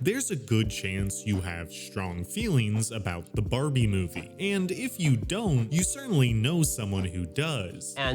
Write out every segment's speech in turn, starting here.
there's a good chance you have strong feelings about the Barbie movie. And if you don't, you certainly know someone who does. I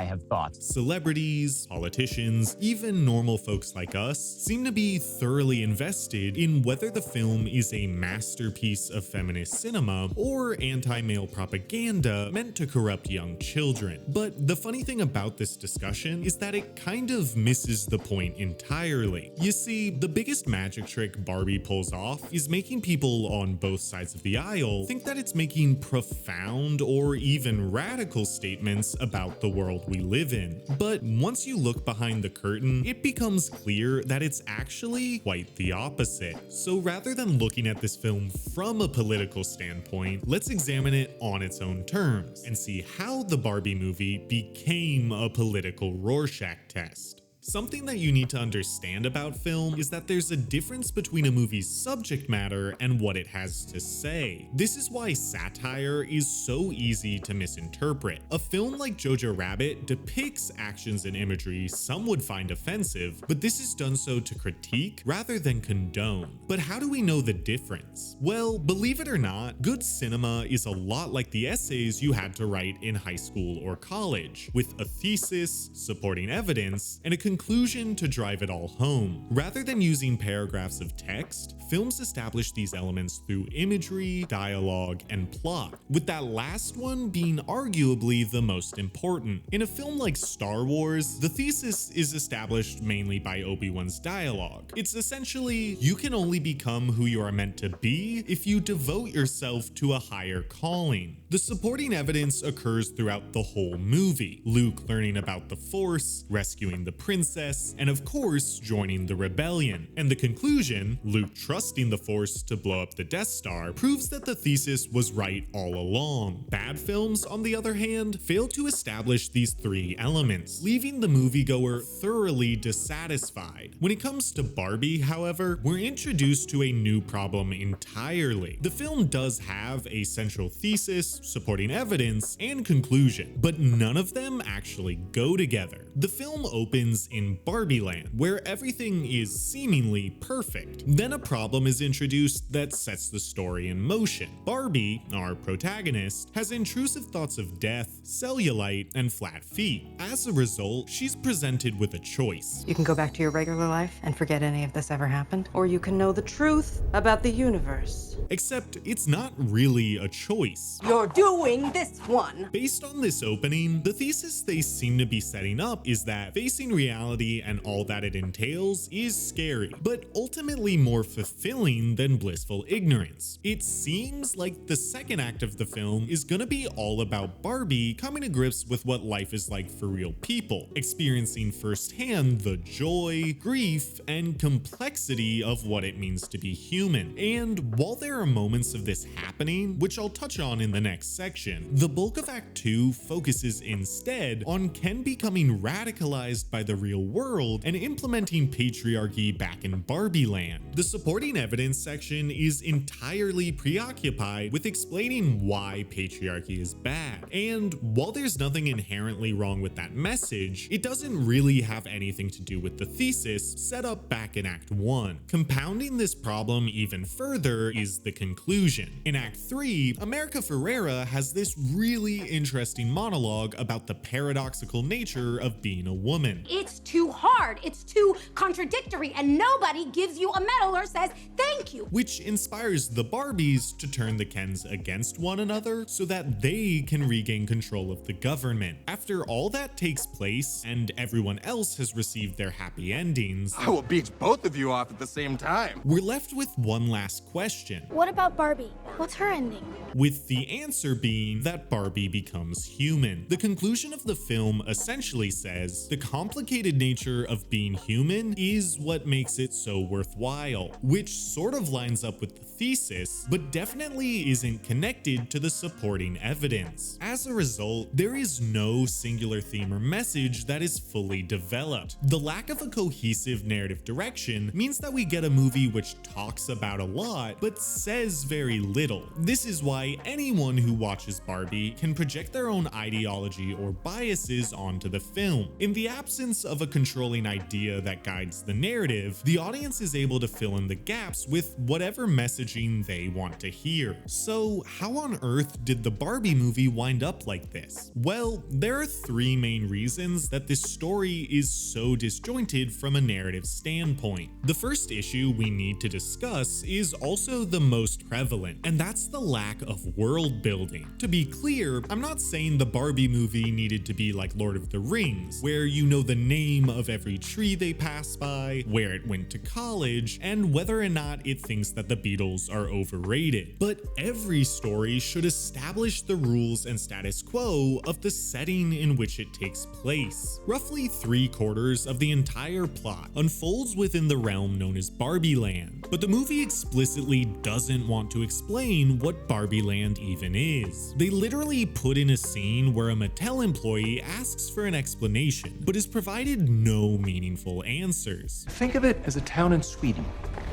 have thoughts. Celebrities, politicians, even normal folks like us seem to be thoroughly invested in whether the film is a masterpiece of feminist cinema or anti-male propaganda meant to corrupt young children. But the funny thing about this discussion is that it kind of misses the point entirely. You see, the biggest magic trick Barbie pulls off is making people on both sides of the aisle think that it's making profound or even radical statements about the world we live in. But once you look behind the curtain, it becomes clear that it's actually quite the opposite. So rather than looking at this film from a political standpoint, let's examine it on its own terms and see how the Barbie movie became a political Rorschach test. Something that you need to understand about film is that there's a difference between a movie's subject matter and what it has to say. This is why satire is so easy to misinterpret. A film like Jojo Rabbit depicts actions and imagery some would find offensive, but this is done so to critique rather than condone. But how do we know the difference? Well, believe it or not, good cinema is a lot like the essays you had to write in high school or college, with a thesis, supporting evidence, and a conclusion to drive it all home. Rather than using paragraphs of text, films establish these elements through imagery, dialogue, and plot, with that last one being arguably the most important. In a film like Star Wars, the thesis is established mainly by Obi-Wan's dialogue. It's essentially, you can only become who you are meant to be if you devote yourself to a higher calling. The supporting evidence occurs throughout the whole movie. Luke learning about the Force, rescuing the princess, and of course, joining the rebellion. And the conclusion, Luke trusting the Force to blow up the Death Star, proves that the thesis was right all along. Bad films, on the other hand, fail to establish these three elements, leaving the moviegoer thoroughly dissatisfied. When it comes to Barbie, however, we're introduced to a new problem entirely. The film does have a central thesis, supporting evidence, and conclusion, but none of them actually go together. The film opens in Barbie Land, where everything is seemingly perfect. Then a problem is introduced that sets the story in motion. Barbie, our protagonist, has intrusive thoughts of death, cellulite, and flat feet. As a result, she's presented with a choice. You can go back to your regular life and forget any of this ever happened, or you can know the truth about the universe. Except it's not really a choice. You're doing this one! Based on this opening, the thesis they seem to be setting up is that facing reality and all that it entails is scary, but ultimately more fulfilling than blissful ignorance. It seems like the second act of the film is gonna be all about Barbie coming to grips with what life is like for real people, experiencing firsthand the joy, grief, and complexity of what it means to be human. And while there are moments of this happening, which I'll touch on in the next section, the bulk of Act 2 focuses instead on Ken becoming radicalized by the real world and implementing patriarchy back in Barbie Land. The supporting evidence section is entirely preoccupied with explaining why patriarchy is bad. And while there's nothing inherently wrong with that message, it doesn't really have anything to do with the thesis set up back in Act 1. Compounding this problem even further is the conclusion. In Act 3, America Ferrera has this really interesting monologue about the paradoxical nature of being a woman. It's too hard, it's too contradictory, and nobody gives you a medal or says thank you. Which inspires the Barbies to turn the Kens against one another so that they can regain control of the government. After all that takes place and everyone else has received their happy endings, I will beat both of you off at the same time. we're left with one last question. What about Barbie? What's her ending? With the answer being that Barbie becomes human. The conclusion of the film essentially says the complicated nature of being human is what makes it so worthwhile, which sort of lines up with the thesis, but definitely isn't connected to the supporting evidence. As a result, there is no singular theme or message that is fully developed. The lack of a cohesive narrative direction means that we get a movie which talks about a lot, but says very little. This is why anyone who watches Barbie can project their own ideology or biases onto the film. In the absence of of a controlling idea that guides the narrative, the audience is able to fill in the gaps with whatever messaging they want to hear. So how on earth did the Barbie movie wind up like this? Well, there are three main reasons that this story is so disjointed from a narrative standpoint. The first issue we need to discuss is also the most prevalent, and that's the lack of world building. To be clear, I'm not saying the Barbie movie needed to be like Lord of the Rings, where you know the name of every tree they pass by, where it went to college, and whether or not it thinks that the Beatles are overrated. But every story should establish the rules and status quo of the setting in which it takes place. Roughly 3/4 of the entire plot unfolds within the realm known as Barbie Land, but the movie explicitly doesn't want to explain what Barbie Land even is. They literally put in a scene where a Mattel employee asks for an explanation, but is provided no meaningful answers. Think of it as a town in Sweden,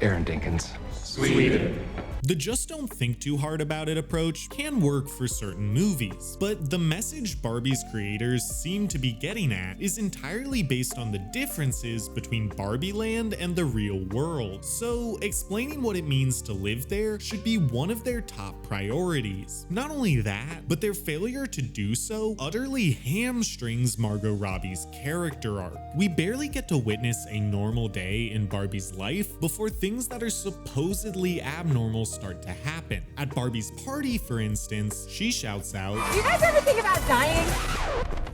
Aaron Dinkins. Sweden. The just don't think too hard about it approach can work for certain movies, but the message Barbie's creators seem to be getting at is entirely based on the differences between Barbie Land and the real world. So explaining what it means to live there should be one of their top priorities. Not only that, but their failure to do so utterly hamstrings Margot Robbie's character arc. We barely get to witness a normal day in Barbie's life before things that are supposedly abnormal start to happen. At Barbie's party, for instance, she shouts out, "Do you guys ever think about dying?"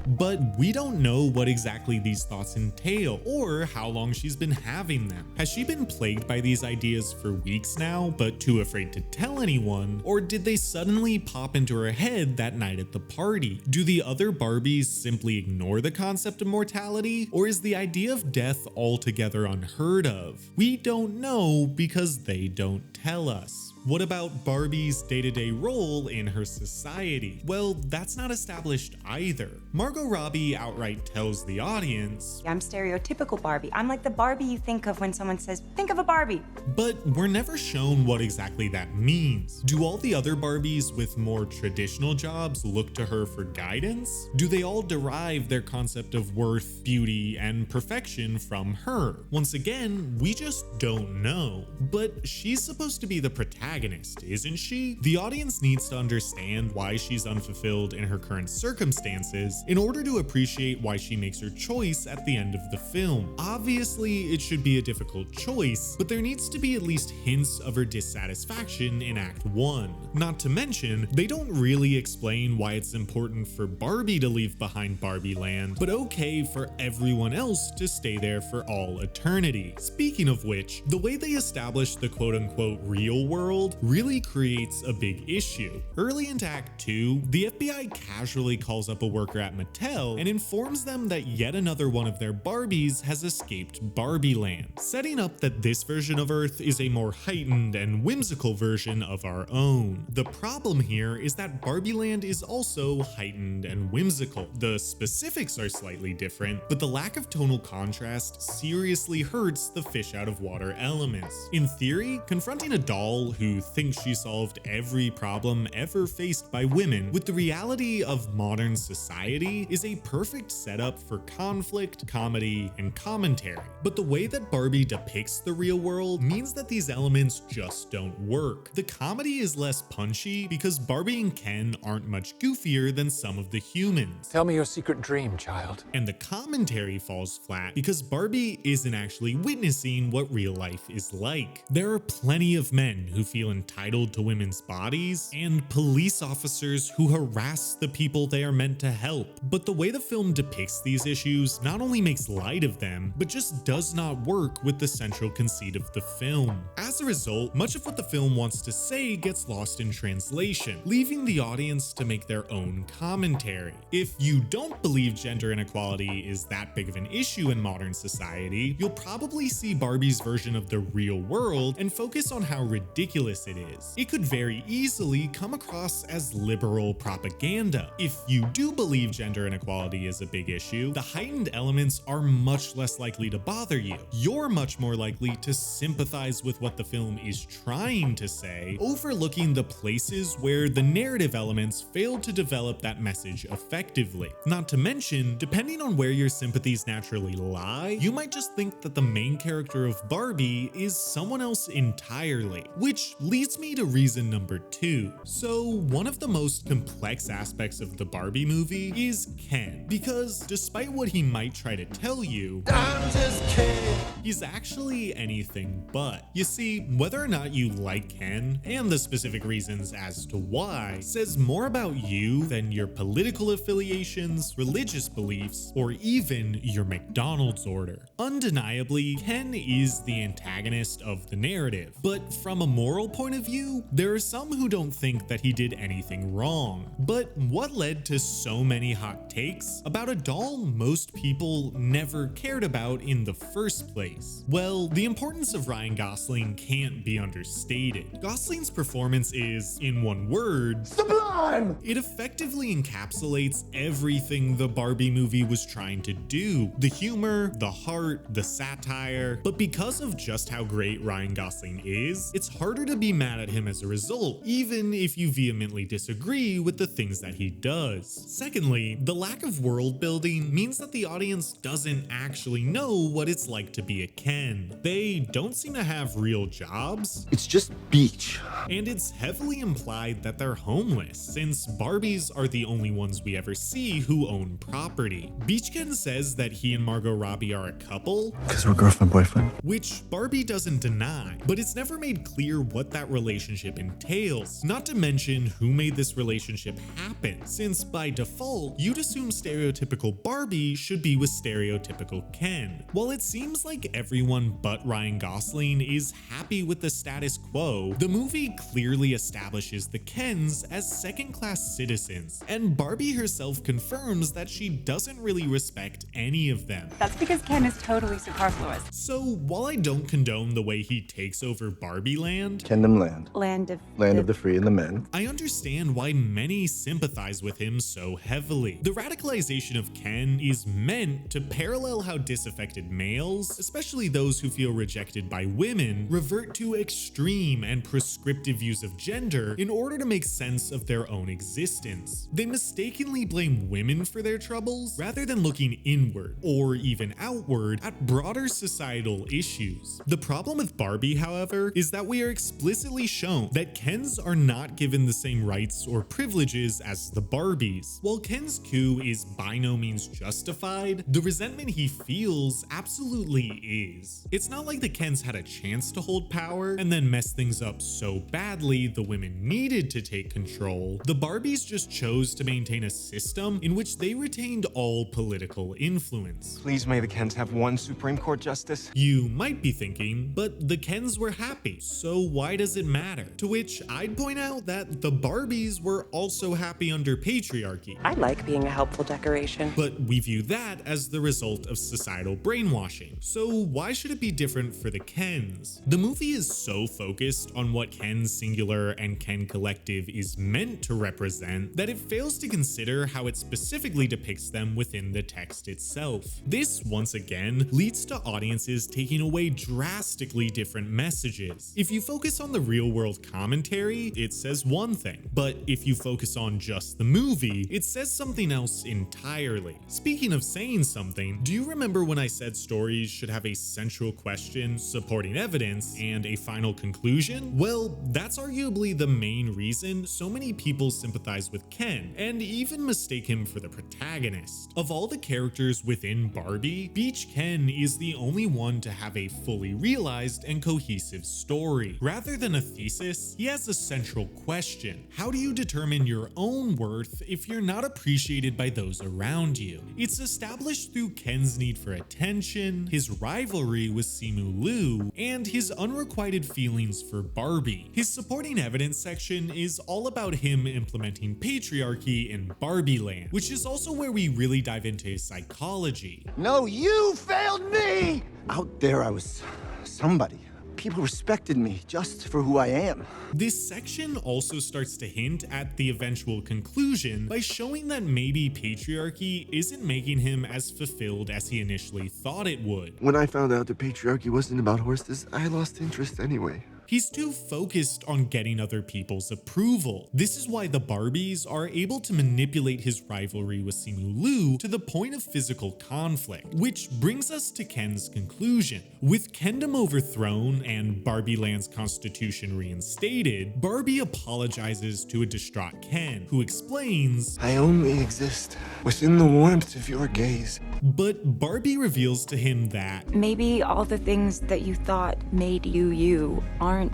But we don't know what exactly these thoughts entail or how long she's been having them. Has she been plagued by these ideas for weeks now, but too afraid to tell anyone? Or did they suddenly pop into her head that night at the party? Do the other Barbies simply ignore the concept of mortality? Or is the idea of death altogether unheard of? We don't know because they don't tell us. What about Barbie's day-to-day role in her society? Well, that's not established either. Margot Robbie outright tells the audience, "I'm stereotypical Barbie. I'm like the Barbie you think of when someone says, think of a Barbie." But we're never shown what exactly that means. Do all the other Barbies with more traditional jobs look to her for guidance? Do they all derive their concept of worth, beauty, and perfection from her? Once again, we just don't know. But she's supposed to be the protagonist, isn't she? The audience needs to understand why she's unfulfilled in her current circumstances in order to appreciate why she makes her choice at the end of the film. Obviously, it should be a difficult choice, but there needs to be at least hints of her dissatisfaction in Act 1. Not to mention, they don't really explain why it's important for Barbie to leave behind Barbie Land, but okay for everyone else to stay there for all eternity. Speaking of which, the way they establish the quote-unquote real world really creates a big issue. Early into Act 2, the FBI casually calls up a worker at Mattel and informs them that yet another one of their Barbies has escaped Barbie Land, setting up that this version of Earth is a more heightened and whimsical version of our own. The problem here is that Barbie Land is also heightened and whimsical. The specifics are slightly different, but the lack of tonal contrast seriously hurts the fish out of water elements. In theory, confronting a doll who thinks she solved every problem ever faced by women with the reality of modern society is a perfect setup for conflict, comedy, and commentary. But the way that Barbie depicts the real world means that these elements just don't work. The comedy is less punchy because Barbie and Ken aren't much goofier than some of the humans. Tell me your secret dream, child. And the commentary falls flat because Barbie isn't actually witnessing what real life is like. There are plenty of men who feel entitled to women's bodies and police officers who harass the people they are meant to help. But the way the film depicts these issues not only makes light of them, but just does not work with the central conceit of the film. As a result, much of what the film wants to say gets lost in translation, leaving the audience to make their own commentary. If you don't believe gender inequality is that big of an issue in modern society, you'll probably see Barbie's version of the real world and focus on how ridiculous ridiculous it is. It could very easily come across as liberal propaganda. If you do believe gender inequality is a big issue, the heightened elements are much less likely to bother you. You're much more likely to sympathize with what the film is trying to say, overlooking the places where the narrative elements failed to develop that message effectively. Not to mention, depending on where your sympathies naturally lie, you might just think that the main character of Barbie is someone else entirely, which leads me to reason number 2. So one of the most complex aspects of the Barbie movie is Ken, because despite what he might try to tell you, I'm just Ken, he's actually anything but. You see, whether or not you like Ken, and the specific reasons as to why, says more about you than your political affiliations, religious beliefs, or even your McDonald's order. Undeniably, Ken is the antagonist of the narrative, but from a moral point of view, there are some who don't think that he did anything wrong. But what led to so many hot takes about a doll most people never cared about in the first place? Well, the importance of Ryan Gosling can't be understated. Gosling's performance is, in one word, sublime! It effectively encapsulates everything the Barbie movie was trying to do. The humor, the heart, the satire. But because of just how great Ryan Gosling is, it's harder to be mad at him as a result, even if you vehemently disagree with the things that he does. Secondly, the lack of world building means that the audience doesn't actually know what it's like to be a Ken. They don't seem to have real jobs. It's just beach. And it's heavily implied that they're homeless, since Barbies are the only ones we ever see who own property. Beach Ken says that he and Margot Robbie are a couple, Because we're girlfriend-boyfriend. which Barbie doesn't deny, but it's never made clear what that relationship entails, not to mention who made this relationship happen, since by default, you'd assume stereotypical Barbie should be with stereotypical Ken. While it seems like everyone but Ryan Gosling is happy with the status quo, the movie clearly establishes the Kens as second-class citizens, and Barbie herself confirms that she doesn't really respect any of them. That's because Ken is totally superfluous. So while I don't condone the way he takes over Barbie Land, Kendom Land. Land Land of the free and the men. I understand why many sympathize with him so heavily. The radicalization of Ken is meant to parallel how disaffected males, especially those who feel rejected by women, revert to extreme and prescriptive views of gender in order to make sense of their own existence. They mistakenly blame women for their troubles rather than looking inward, or even outward, at broader societal issues. The problem with Barbie, however, is that we are explicitly shown that Kens are not given the same rights or privileges as the Barbies. While Ken's coup is by no means justified, the resentment he feels absolutely is. It's not like the Kens had a chance to hold power and then mess things up so badly the women needed to take control. The Barbies just chose to maintain a system in which they retained all political influence. Please may the Kens have one Supreme Court justice. You might be thinking, but the Kens were happy, so why does it matter? To which I'd point out that the Barbies were also happy under patriarchy. I like being a helpful decoration. But we view that as the result of societal brainwashing. So why should it be different for the Kens? The movie is so focused on what Ken singular and Ken collective is meant to represent that it fails to consider how it specifically depicts them within the text itself. This, once again, leads to audiences taking away drastically different messages. If you focus on the real-world commentary, it says one thing, but if you focus on just the movie, it says something else entirely. Speaking of saying something, do you remember when I said stories should have a central question, supporting evidence, and a final conclusion? Well, that's arguably the main reason so many people sympathize with Ken, and even mistake him for the protagonist. Of all the characters within Barbie, Beach Ken is the only one to have a fully realized and cohesive story. Rather than a thesis, he has a central question. How do you determine your own worth if you're not appreciated by those around you? It's established through Ken's need for attention, his rivalry with Simu Liu, and his unrequited feelings for Barbie. His supporting evidence section is all about him implementing patriarchy in Barbie Land, which is also where we really dive into his psychology. No, you failed me! Out there I was somebody. people respected me just for who I am. This section also starts to hint at the eventual conclusion by showing that maybe patriarchy isn't making him as fulfilled as he initially thought it would. When I found out the patriarchy wasn't about horses, I lost interest anyway. He's too focused on getting other people's approval. This is why the Barbies are able to manipulate his rivalry with Simu Liu to the point of physical conflict, which brings us to Ken's conclusion. With Kendom overthrown and Barbie Land's constitution reinstated, Barbie apologizes to a distraught Ken, who explains, I only exist within the warmth of your gaze. But Barbie reveals to him that Maybe all the things that you thought made you you aren't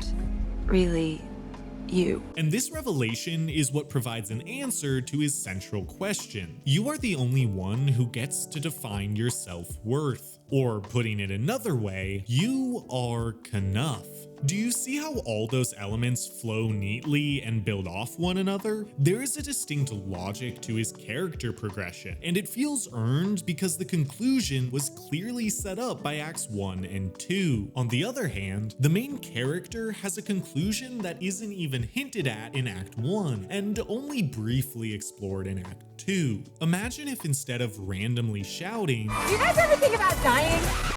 really you. And this revelation is what provides an answer to his central question. You are the only one who gets to define your self-worth. Or putting it another way, you are enough. Do you see how all those elements flow neatly and build off one another? There is a distinct logic to his character progression, and it feels earned because the conclusion was clearly set up by Acts 1 and 2. On the other hand, the main character has a conclusion that isn't even hinted at in Act 1, and only briefly explored in Act 2. Imagine if instead of randomly shouting, Do you guys ever think about dying?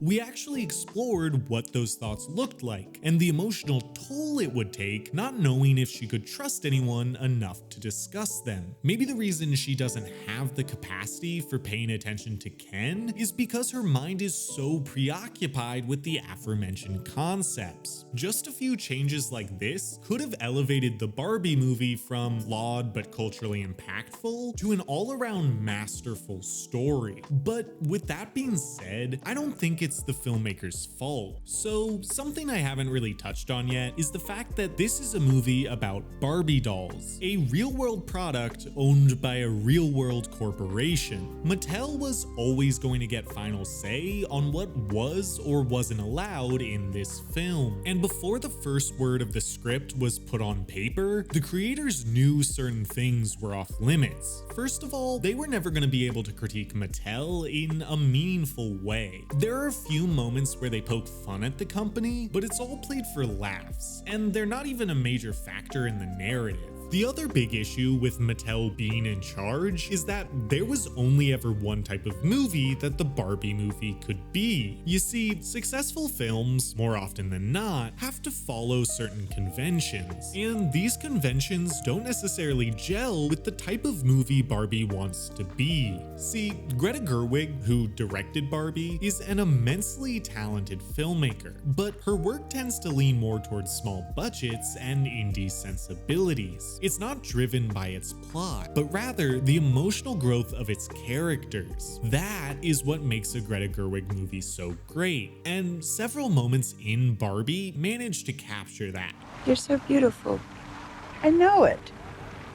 we actually explored what those thoughts looked like, and the emotional toll it would take not knowing if she could trust anyone enough to discuss them. Maybe the reason she doesn't have the capacity for paying attention to Ken is because her mind is so preoccupied with the aforementioned concepts. Just a few changes like this could have elevated the Barbie movie from flawed but culturally impactful to an all-around masterful story. But with that being said, I don't think it's the filmmaker's fault. So something I haven't really touched on yet is the fact that this is a movie about Barbie dolls, a real-world product owned by a real-world corporation. Mattel was always going to get final say on what was or wasn't allowed in this film. And before the first word of the script was put on paper, the creators knew certain things were off limits. First of all, they were never going to be able to critique Mattel in a meaningful way. There are a few moments where they poke fun at the company, but it's all played for laughs, and they're not even a major factor in the narrative. The other big issue with Mattel being in charge is that there was only ever one type of movie that the Barbie movie could be. You see, successful films, more often than not, have to follow certain conventions, and these conventions don't necessarily gel with the type of movie Barbie wants to be. See, Greta Gerwig, who directed Barbie, is an immensely talented filmmaker, but her work tends to lean more towards small budgets and indie sensibilities. It's not driven by its plot, but rather the emotional growth of its characters. That is what makes a Greta Gerwig movie so great, and several moments in Barbie manage to capture that. You're so beautiful. I know it.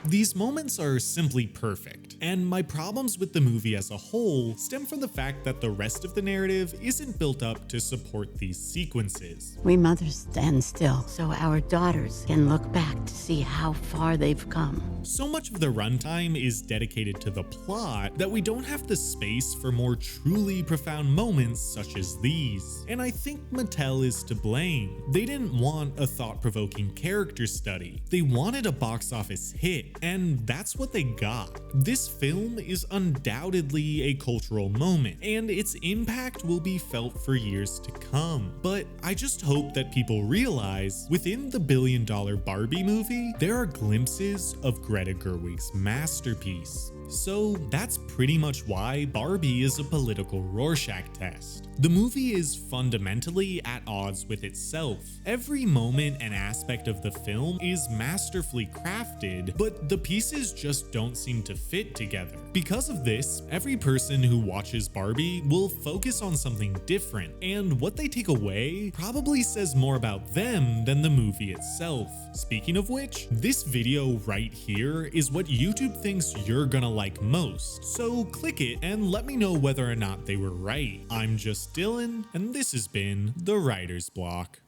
These moments are simply perfect, and my problems with the movie as a whole stem from the fact that the rest of the narrative isn't built up to support these sequences. We mothers stand still so our daughters can look back to see how far they've come. So much of the runtime is dedicated to the plot that we don't have the space for more truly profound moments such as these. And I think Mattel is to blame. They didn't want a thought-provoking character study. They wanted a box office hit, and that's what they got. This film is undoubtedly a cultural moment, and its impact will be felt for years to come. But I just hope that people realize within the billion-dollar Barbie movie, there are glimpses of Greta Gerwig's masterpiece. So that's pretty much why Barbie is a political Rorschach test. The movie is fundamentally at odds with itself. Every moment and aspect of the film is masterfully crafted, but the pieces just don't seem to fit together. Because of this, every person who watches Barbie will focus on something different, and what they take away probably says more about them than the movie itself. Speaking of which, this video right here is what YouTube thinks you're gonna like most, so click it and let me know whether or not they were right. I'm just Dylan, and this has been The Writer's Block.